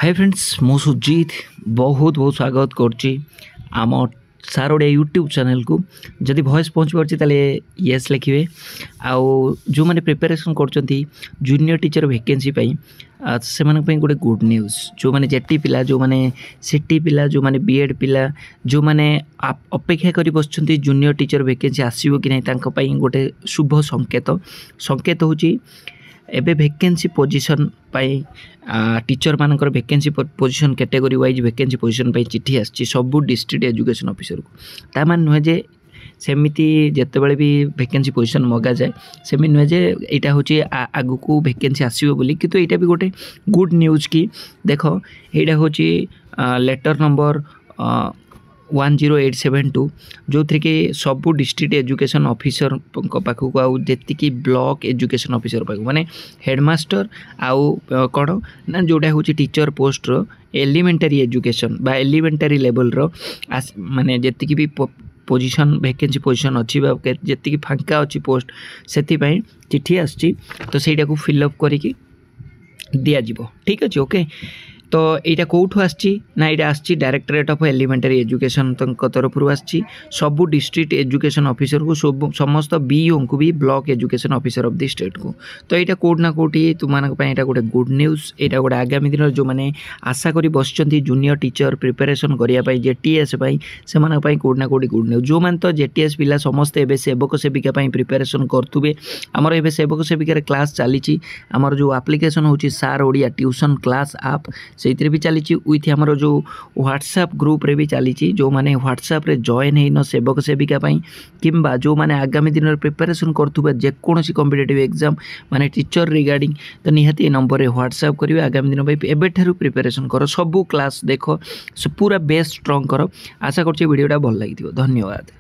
Hi friends मु सुजीत बहुत बहुत स्वागत करची आम सार ओडिया यूट्यूब चैनल को जदि वॉइस पहुँच पार्टी ताले येस लिखिए आउ जो मैंने प्रिपरेशन करचंती जूनियर टीचर वैकेंसी से गोटे गुड न्यूज़ जो मैंने जेटी पिला जो मैंने सीटी पिला जो मैंने बीएड पिला जो मैंने अपेक्षा करी बसचंती जूनियर टीचर वैकेंसी आसीबो कि नहीं तांको पई गोटे शुभ संकेत होची एबे वैकेंसी पोजीशन पाई टीचर मानकर vacancy position category wise vacancy position पाई चिट्ठी आछि सब डिस्ट्रिक्ट एजुकेशन ऑफिसर को ता मान नुहे जे सेमिति जेतेबेले भी वैकेंसी पोजीशन मगा जाए सेमि नुहे जे एटा होची आगु को वैकेंसी आसीबो बोली किंतु एटा भी गोटे गुड न्यूज़ की देखो एटा होची लेटर नंबर 10872 जो थी कि सबू डिस्ट्रिक्ट एजुकेशन ऑफिसर पाखक आउ जी ब्लॉक एजुकेशन ऑफिसर पाखक माने हेडमास्टर आउ कौन ना जोटा हूँ टीचर पोस्ट रो एलिमेंटरी एजुकेशन बा एलिमेंटरी लेवल रो माने जी भी पोजीशन वैकेंसी पोजीशन अच्छी जी फांका अच्छी पोस्ट से चिट्ठी आसी तो सहीटा को फिलअप करके दिज्व ठीक अच्छे ओके। तो यहाँ कौटू आना यहाँ डायरेक्टरेट ऑफ एलिमेंटरी एजुकेशन तरफ सबू डिस्ट्रिक्ट एजुकेशन ऑफिसर को सब समस्त बीओ को भी block education officer of the state को तो यहाँ कौटना कौटी तुम गोटे गुड न्यूज़ यहाँ गोटे आगामी दिन जो मैंने आशा करी बस जूनियर टीचर प्रिपेरेसन करने जेटीएस से कौटना कौटी गुड न्यूज़ जो मैंने तो जेटीएस पिला समस्ते एवं सेवक सेविका प्रिपेरेसन करुवे आमर ए सेवक सेविकार क्लास चली आमर जो आप्लिकेसन हो सार ओडिया ट्यूशन क्लास आप से भी चली विथ आमर जो व्हाट्सएप ग्रुप रे भी चली जो मैंने व्हाट्सएप रे जॉइन होन सेवक सेविका किंबा जो मैंने आगामी दिन में प्रिपेरेसन करुवे जेकोसी कॉम्पिटिटिव एग्जाम माने टीचर रिगार्डिंग तो निहाती नंबर व्हाट्सएप करेंगे आगामी दिन एबेठारु प्रिपेरेसन कर सबू क्लास देख पूरा बेस्ट स्ट्रॉन्ग कर आशा कर वीडियोटा भल लगी धन्यवाद।